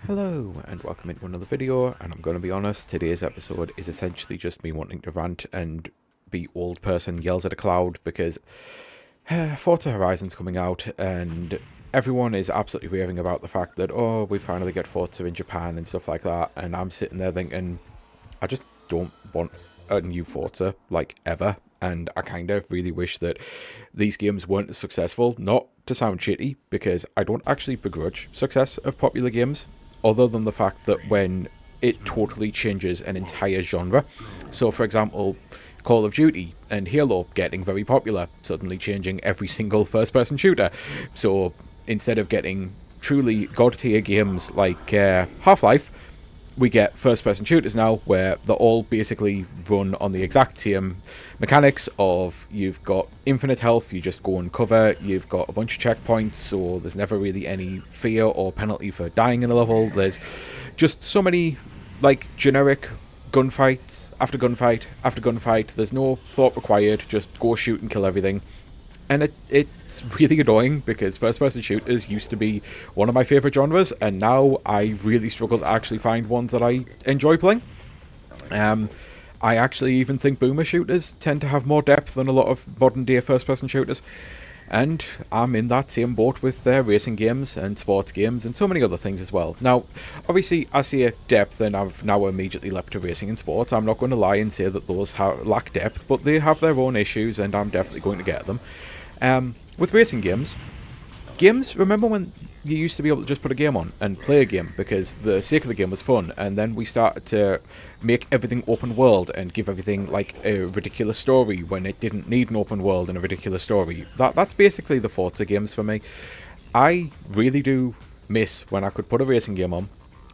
Hello and welcome into another video, and I'm going to be honest, today's episode is essentially just me wanting to rant and be old person yells at a cloud because Forza Horizon's coming out and everyone is absolutely raving about the fact that, oh, we finally get Forza in Japan and stuff like that, and I'm sitting there thinking, I just don't want a new Forza, like, ever, and I kind of really wish that these games weren't as successful, not to sound shitty, because I don't actually begrudge success of popular games, other than the fact that when it totally changes an entire genre. So, for example, Call of Duty and Halo getting very popular, suddenly changing every single first-person shooter. So, instead of getting truly god-tier games like Half-Life, we get first-person shooters now where they're all basically run on the exact same mechanics of you've got infinite health, you just go and cover, you've got a bunch of checkpoints, so there's never really any fear or penalty for dying in a level. There's just so many, like, generic gunfights after gunfight after gunfight. There's no thought required, just go shoot and kill everything. And it's really annoying because first-person shooters used to be one of my favourite genres, and now I really struggle to actually find ones that I enjoy playing. I actually even think boomer shooters tend to have more depth than a lot of modern-day first-person shooters. And I'm in that same boat with racing games and sports games and so many other things as well. Now, obviously, I see a depth and I've now immediately leapt to racing and sports. I'm not going to lie and say that those lack depth, but they have their own issues and I'm definitely going to get them. With racing games, remember when you used to be able to just put a game on and play a game because the sake of the game was fun, and then we started to make everything open world and give everything like a ridiculous story when it didn't need an open world and a ridiculous story. That's basically the Forza games for me. I really do miss when I could put a racing game on,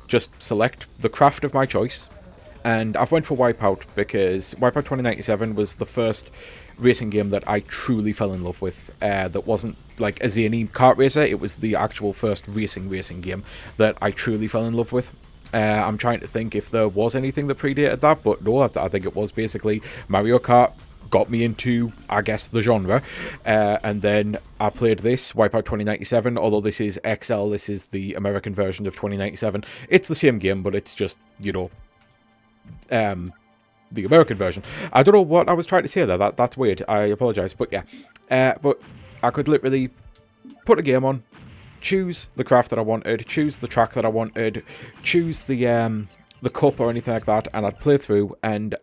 just select the craft of my choice, and I've went for Wipeout because Wipeout 2097 was the first racing game that I truly fell in love with. That wasn't like a zany kart racer, it was the actual first racing game that I truly fell in love with. I'm trying to think if there was anything that predated that, but no, I think it was basically Mario Kart got me into, I guess, the genre, and then I played this, Wipeout 2097, although this is XL, this is the American version of 2097. It's the same game, but it's just, you know, the American version. I don't know what I was trying to say there. That's weird. I apologize, but yeah. But I could literally put a game on, choose the craft that I wanted, choose the track that I wanted, choose the cup or anything like that, and I'd play through. And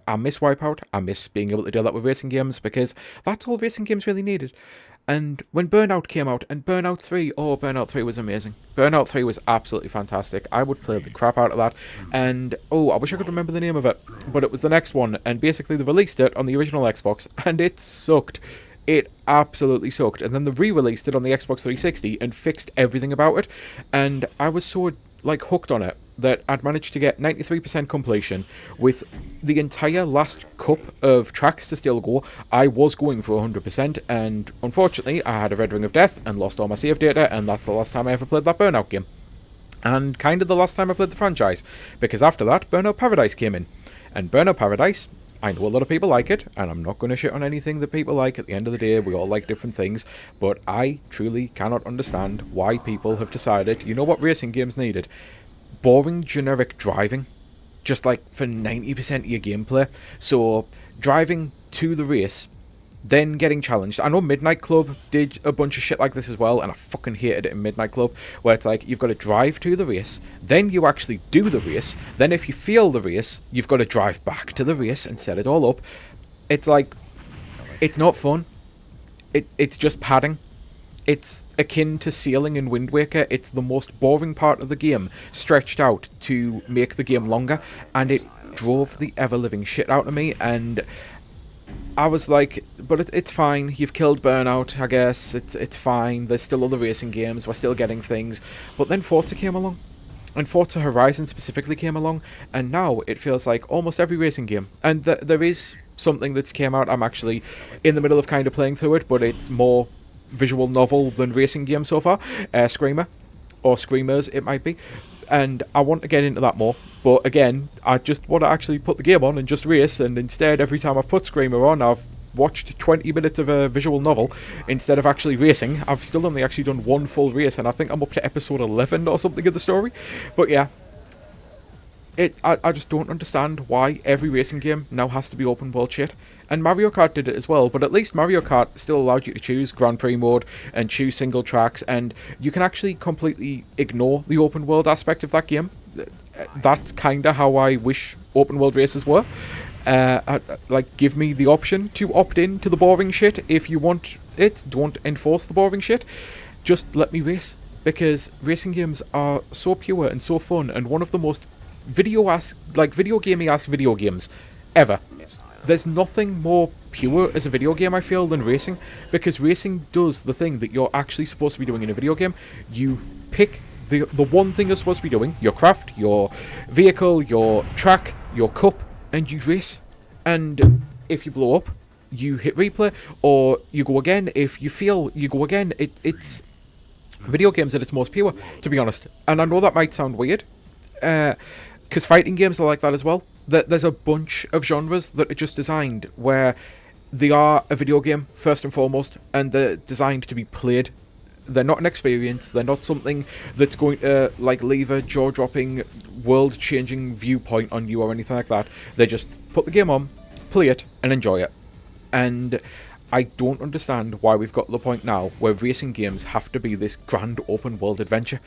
I miss Wipeout. I miss being able to do that with racing games because that's all racing games really needed. And when Burnout came out, and Burnout 3, oh, Burnout 3 was amazing. Burnout 3 was absolutely fantastic. I would play the crap out of that. And, oh, I wish I could remember the name of it. But it was the next one, and basically they released it on the original Xbox, and it sucked. It absolutely sucked. And then they re-released it on the Xbox 360 and fixed everything about it. And I was so, like, hooked on it that I'd managed to get 93% completion with the entire last cup of tracks to still go. I was going for 100%, and unfortunately I had a red ring of death and lost all my save data, and that's the last time I ever played that Burnout game. And kind of the last time I played the franchise, because after that Burnout Paradise came in. And Burnout Paradise, I know a lot of people like it, and I'm not going to shit on anything that people like. At the end of the day, we all like different things, but I truly cannot understand why people have decided, you know what racing games needed? Boring generic driving, just like for 90% of your gameplay. So driving to the race, then getting challenged. I know Midnight Club did a bunch of shit like this as well, and I fucking hated it in Midnight Club, where it's like you've got to drive to the race, then you actually do the race, then if you fail the race, you've got to drive back to the race and set it all up. It's like, it's not fun. It's just padding. It's akin to sailing in Wind Waker. It's the most boring part of the game, stretched out to make the game longer, and it drove the ever-living shit out of me, and I was like, but it's fine, you've killed Burnout, I guess, it's fine, there's still other racing games, we're still getting things. But then Forza came along, and Forza Horizon specifically came along, and now it feels like almost every racing game, and there is something that's came out, I'm actually in the middle of kind of playing through it, but it's more visual novel than racing game so far, Screamer, or Screamers it might be, and I want to get into that more, but again, I just want to actually put the game on and just race, and instead every time I've put Screamer on, I've watched 20 minutes of a visual novel instead of actually racing. I've still only actually done one full race, and I think I'm up to episode 11 or something of the story. But yeah, I just don't understand why every racing game now has to be open world shit. And Mario Kart did it as well, but at least Mario Kart still allowed you to choose Grand Prix mode and choose single tracks, and you can actually completely ignore the open world aspect of that game. That's kinda how I wish open world races were. Like, give me the option to opt in to the boring shit if you want it. Don't enforce the boring shit. Just let me race, because racing games are so pure and so fun, and one of the most video gamey-ass video games ever. There's nothing more pure as a video game, I feel, than racing, because racing does the thing that you're actually supposed to be doing in a video game. You pick the one thing you're supposed to be doing, your craft, your vehicle, your track, your cup, and you race. And if you blow up, you hit replay, or you go again. If you fail, you go again. It's video games at its most pure, to be honest. And I know that might sound weird, because fighting games are like that as well. There's a bunch of genres that are just designed where they are a video game, first and foremost, and they're designed to be played. They're not an experience. They're not something that's going to, like, leave a jaw-dropping, world-changing viewpoint on you or anything like that. They just put the game on, play it, and enjoy it. And I don't understand why we've got to the point now where racing games have to be this grand open-world adventure.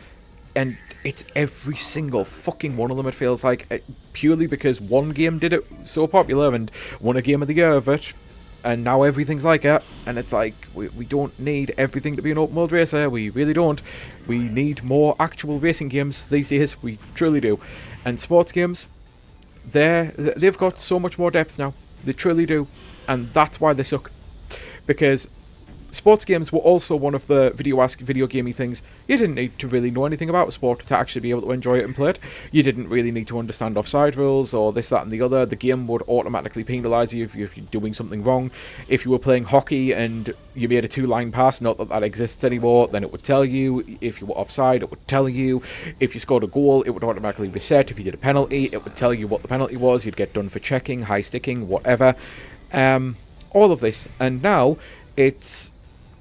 And it's every single fucking one of them, it feels like, purely because one game did it so popular and won a Game of the Year of it, and now everything's like it. And it's like, we don't need everything to be an open world racer. We really don't. We need more actual racing games these days. We truly do. And sports games, they've got so much more depth now. They truly do. And that's why they suck. Because sports games were also one of the video gamey things. You didn't need to really know anything about sport to actually be able to enjoy it and play it. You didn't really need to understand offside rules or this, that and the other. The game would automatically penalise you if you're doing something wrong. If you were playing hockey and you made a two-line pass, not that that exists anymore, then it would tell you. If you were offside, it would tell you. If you scored a goal, it would automatically reset. If you did a penalty, it would tell you what the penalty was. You'd get done for checking, high sticking, whatever. All of this. And now it's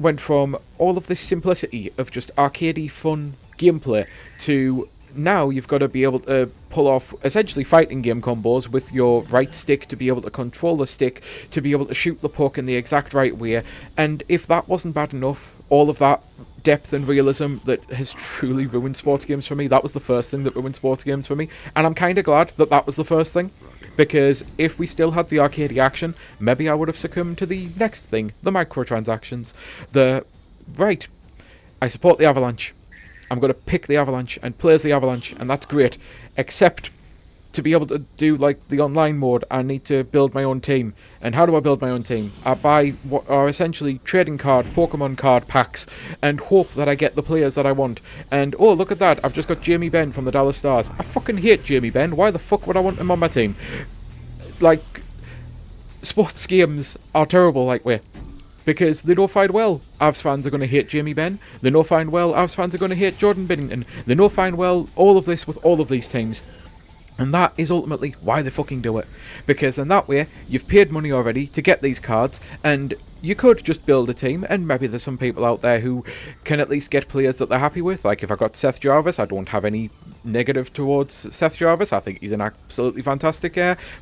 went from all of this simplicity of just arcadey fun gameplay to now you've got to be able to pull off essentially fighting game combos with your right stick to be able to control the stick, to be able to shoot the puck in the exact right way. And if that wasn't bad enough, all of that depth and realism that has truly ruined sports games for me, that was the first thing that ruined sports games for me. And I'm kind of glad that that was the first thing, because if we still had the arcadey action, maybe I would have succumbed to the next thing, the microtransactions. Right, I support the Avalanche. I'm going to pick the Avalanche and play as the Avalanche, and that's great. Except, to be able to do, like, the online mode, I need to build my own team. And how do I build my own team? I buy what are essentially trading card, Pokemon card packs, and hope that I get the players that I want. And, oh, look at that, I've just got Jamie Benn from the Dallas Stars. I fucking hate Jamie Benn. Why the fuck would I want him on my team? Like, sports games are terrible like way. Because they know fine well Avs fans are going to hate Jamie Benn. They know fine well Avs fans are going to hate Jordan Binnington. They know fine well all of this with all of these teams. And that is ultimately why they fucking do it. Because in that way, you've paid money already to get these cards, and you could just build a team, and maybe there's some people out there who can at least get players that they're happy with. Like, if I got Seth Jarvis, I don't have any negative towards Seth Jarvis. I think he's an absolutely fantastic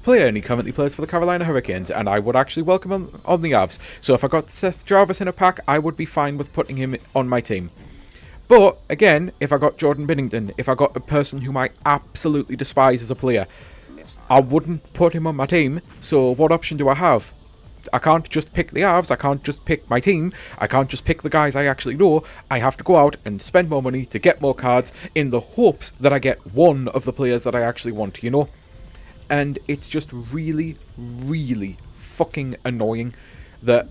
player, and he currently plays for the Carolina Hurricanes, and I would actually welcome him on the Avs. So if I got Seth Jarvis in a pack, I would be fine with putting him on my team. But, again, if I got Jordan Binnington, if I got a person whom I absolutely despise as a player, I wouldn't put him on my team. So what option do I have? I can't just pick the Avs, I can't just pick my team, I can't just pick the guys I actually know. I have to go out and spend more money to get more cards in the hopes that I get one of the players that I actually want, you know? And it's just really, really fucking annoying that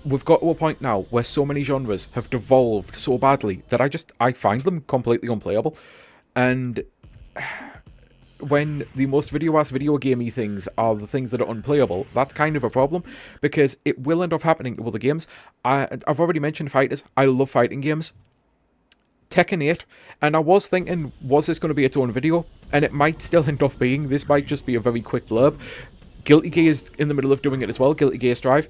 we've got to a point now where so many genres have devolved so badly that I find them completely unplayable. And when the most video gamey things are the things that are unplayable, that's kind of a problem, because it will end up happening to other games. I've already mentioned fighters. I love fighting games. Tekken 8, and I was thinking, was this going to be its own video? And it might still end up being. This might just be a very quick blurb. Guilty Gear is in the middle of doing it as well, Guilty Gear Strive.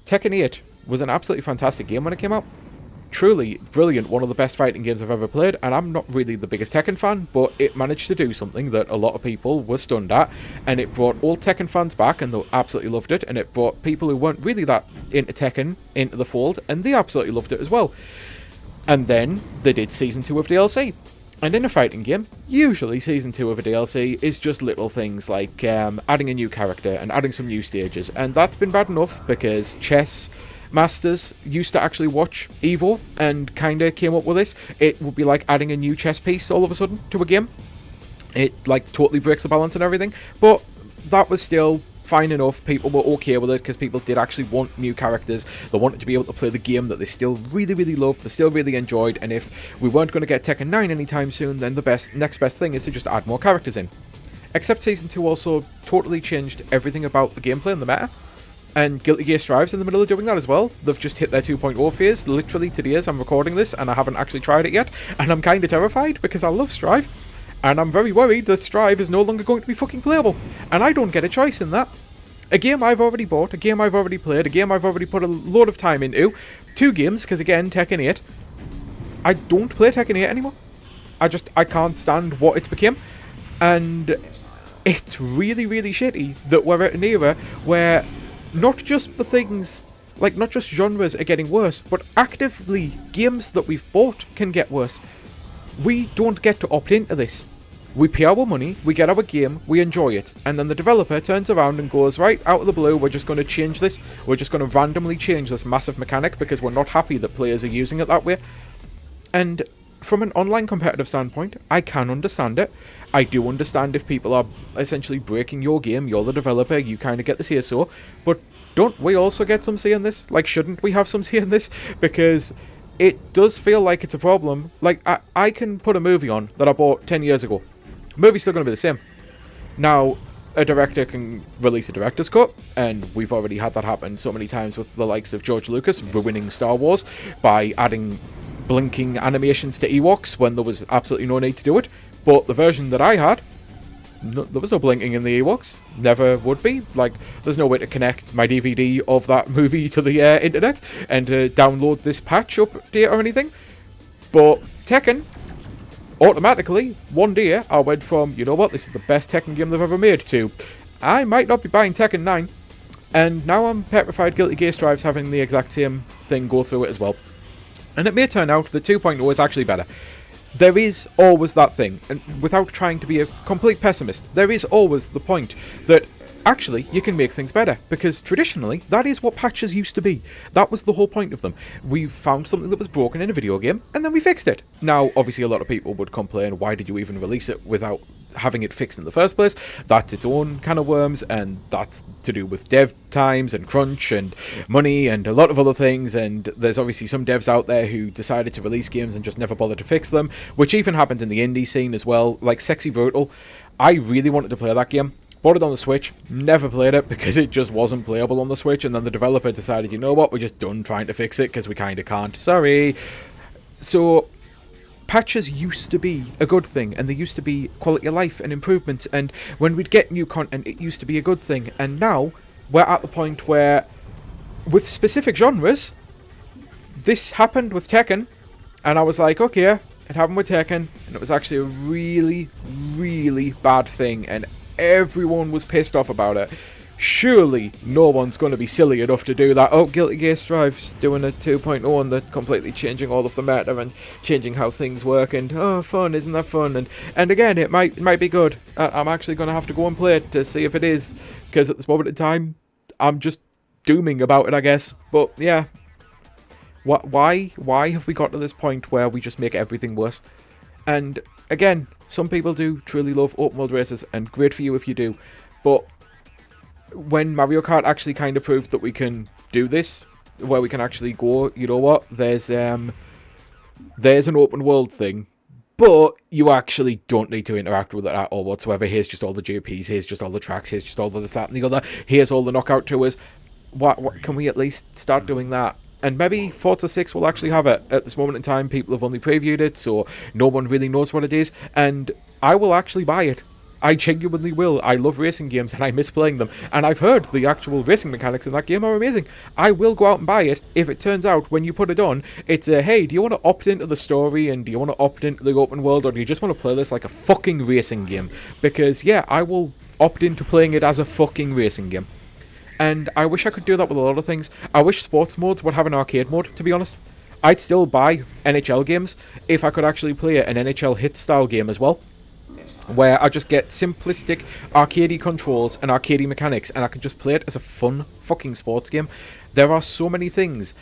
Tekken 8 was an absolutely fantastic game when it came out. Truly brilliant, one of the best fighting games I've ever played, and I'm not really the biggest Tekken fan, but it managed to do something that a lot of people were stunned at, and it brought old Tekken fans back, and they absolutely loved it, and it brought people who weren't really that into Tekken into the fold, and they absolutely loved it as well. And then they did Season 2 of DLC. And in a fighting game, usually Season 2 of a DLC is just little things like adding a new character and adding some new stages. And that's been bad enough because chess masters used to actually watch EVO and kind of came up with this. It would be like adding a new chess piece all of a sudden to a game. It like totally breaks the balance and everything. But that was still fine enough. People were okay with it because people did actually want new characters. They wanted to be able to play the game that they still really, really loved, they still really enjoyed, and if we weren't going to get Tekken 9 anytime soon, then the next best thing is to just add more characters in. Except Season 2 also totally changed everything about the gameplay and the meta, and Guilty Gear Strive's in the middle of doing that as well. They've just hit their 2.0 phase, literally today as I'm recording this, and I haven't actually tried it yet, and I'm kind of terrified because I love Strive. And I'm very worried that Strive is no longer going to be fucking playable. And I don't get a choice in that. A game I've already bought, a game I've already played, a game I've already put a load of time into. 2 games, because again, Tekken 8. I don't play Tekken 8 anymore. I can't stand what it's become. And it's really, really shitty that we're at an era where not just the things, like not just genres are getting worse, but actively games that we've bought can get worse. We don't get to opt into this. We pay our money, we get our game, we enjoy it, and then the developer turns around and goes, right, out of the blue, we're just going to change this, we're just going to randomly change this massive mechanic because we're not happy that players are using it that way. And from an online competitive standpoint, I can understand it. I do understand if people are essentially breaking your game, you're the developer, you kind of get the say-so, but don't we also get some say in this? Like, shouldn't we have some say in this? Because it does feel like it's a problem. Like, I can put a movie on that I bought 10 years ago. The movie's still going to be the same. Now, a director can release a director's cut, and we've already had that happen so many times with the likes of George Lucas ruining Star Wars by adding blinking animations to Ewoks when there was absolutely no need to do it. But the version that I had, there was no blinking in the Ewoks. Never would be. Like, there's no way to connect my DVD of that movie to the internet and download this patch update or anything. But Tekken, automatically, one day, I went from, you know what, this is the best Tekken game they've ever made, to, I might not be buying Tekken 9. And now I'm petrified Guilty Gear Strive's having the exact same thing go through it as well. And it may turn out that 2.0 is actually better. There is always that thing, and without trying to be a complete pessimist, there is always the point that actually you can make things better, because traditionally that is what patches used to be. That was the whole point of them. We found something that was broken in a video game and then we fixed it. Now obviously a lot of people would complain, why did you even release it without having it fixed in the first place? That's its own can of worms, and that's to do with dev times and crunch and money and a lot of other things, and there's obviously some devs out there who decided to release games and just never bothered to fix them, which even happened in the indie scene as well, like Sexy Brutal. I really wanted to play that game. Bought it on the Switch, never played it because it just wasn't playable on the Switch, and then the developer decided, you know what, we're just done trying to fix it because we kind of can't. Sorry. So patches used to be a good thing, and they used to be quality of life and improvements, and when we'd get new content, it used to be a good thing. And now we're at the point where, with specific genres, this happened with Tekken, and I was like, okay, it happened with Tekken, and it was actually a really, really bad thing, and everyone was pissed off about it. Surely no one's going to be silly enough to do that. Oh, Guilty Gear Strive's doing a 2.0 and they're completely changing all of the meta and changing how things work, and oh, fun, isn't that fun? And again, it might be good. I'm actually going to have to go and play it to see if it is, because at this moment in time, I'm just dooming about it, I guess. But yeah, why have we got to this point where we just make everything worse? And again, some people do truly love open world races, and great for you if you do, but when Mario Kart actually kind of proved that we can do this, where we can actually go, you know what, there's an open world thing, but you actually don't need to interact with it at all whatsoever. Here's just all the JPs, here's just all the tracks, here's just all the this, that, and the other, here's all the knockout tours. What can we at least start doing that? And maybe Forza 6 will actually have it. At this moment in time, people have only previewed it, so no one really knows what it is, and I will actually buy it. I genuinely will. I love racing games and I miss playing them. And I've heard the actual racing mechanics in that game are amazing. I will go out and buy it if it turns out when you put it on, it's a, hey, do you want to opt into the story and do you want to opt into the open world, or do you just want to play this like a fucking racing game? Because, yeah, I will opt into playing it as a fucking racing game. And I wish I could do that with a lot of things. I wish sports modes would have an arcade mode, to be honest. I'd still buy NHL games if I could actually play an NHL hit style game as well, where I just get simplistic arcadey controls and arcadey mechanics and I can just play it as a fun fucking sports game. There are so many things,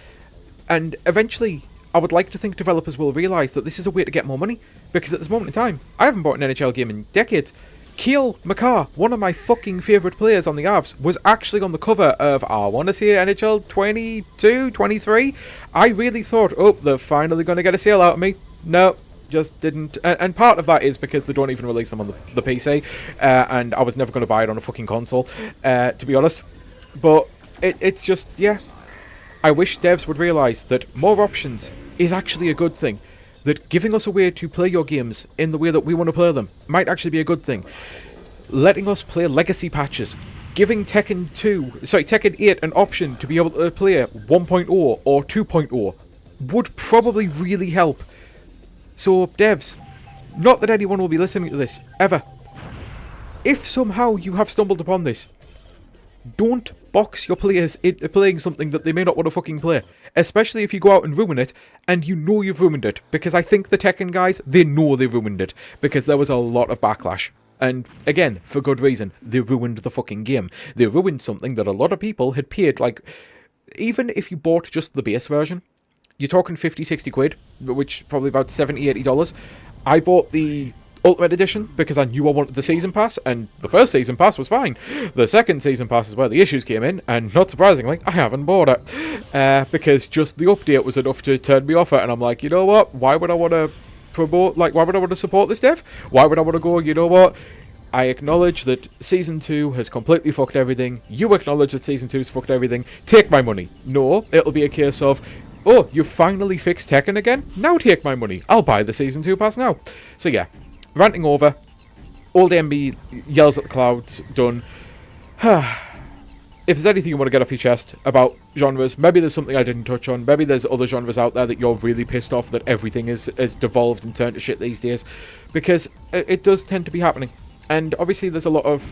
and eventually I would like to think developers will realise that this is a way to get more money, because at this moment in time I haven't bought an NHL game in decades. Cale Makar, one of my fucking favourite players on the Avs, was actually on the cover of, I want to say, NHL 22, 23. I really thought, oh, they're finally going to get a sale out of me. No, just didn't. And part of that is because they don't even release them on the PC, and I was never going to buy it on a fucking console, to be honest. But it's just, yeah. I wish devs would realise that more options is actually a good thing. That giving us a way to play your games in the way that we want to play them might actually be a good thing. Letting us play legacy patches, giving Tekken 8 an option to be able to play 1.0 or 2.0 would probably really help. So, devs, not that anyone will be listening to this, ever. If somehow you have stumbled upon this, don't box your players into playing something that they may not want to fucking play. Especially if you go out and ruin it, and you know you've ruined it. Because I think the Tekken guys, they know they ruined it. Because there was a lot of backlash. And, again, for good reason. They ruined the fucking game. They ruined something that a lot of people had paid, like... Even if you bought just the base version, you're talking 50, 60 quid, which probably about $70, $80. I bought the Ultimate Edition because I knew I wanted the Season Pass, and the first Season Pass was fine. The second Season Pass is where the issues came in, and not surprisingly, I haven't bought it. Because just the update was enough to turn me off it, and I'm like, you know what, why would I want to promote, like, why would I want to support this dev? Why would I want to go, you know what, I acknowledge that Season 2 has completely fucked everything, you acknowledge that Season 2 has fucked everything, take my money. No, it'll be a case of, oh, you finally fixed Tekken again? Now take my money. I'll buy the Season 2 pass now. So yeah, ranting over. Old MB yells at the clouds, done. If there's anything you want to get off your chest about genres, maybe there's something I didn't touch on, maybe there's other genres out there that you're really pissed off that everything is devolved and turned to shit these days, because it does tend to be happening. And obviously there's a lot of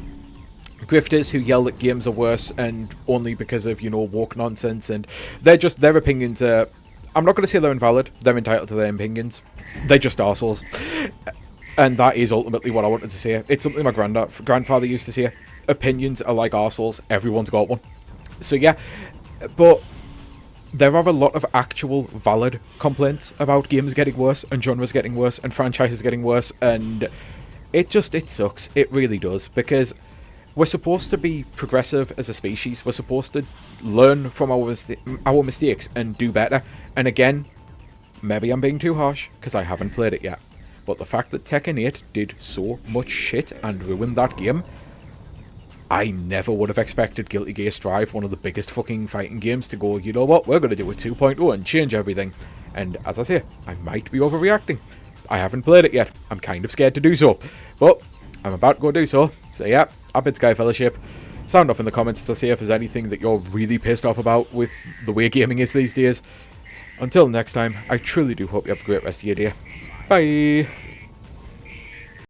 grifters who yell that games are worse, and only because of, you know, woke nonsense, and their opinions are, I'm not going to say they're invalid, they're entitled to their opinions, they're just arseholes. And that is ultimately what I wanted to say. It's something my grandfather used to say. Opinions are like arseholes. Everyone's got one. So yeah, but there are a lot of actual valid complaints about games getting worse and genres getting worse and franchises getting worse, and it sucks. It really does, because we're supposed to be progressive as a species. We're supposed to learn from our mistakes and do better. And again, maybe I'm being too harsh because I haven't played it yet. But the fact that Tekken 8 did so much shit and ruined that game, I never would have expected Guilty Gear Strive, one of the biggest fucking fighting games, to go, you know what, we're going to do a 2.0 and change everything. And as I say, I might be overreacting. I haven't played it yet. I'm kind of scared to do so. But I'm about to go do so. So yeah, I've been Sky Fellowship. Sound off in the comments to see if there's anything that you're really pissed off about with the way gaming is these days. Until next time, I truly do hope you have a great rest of your day. Bye!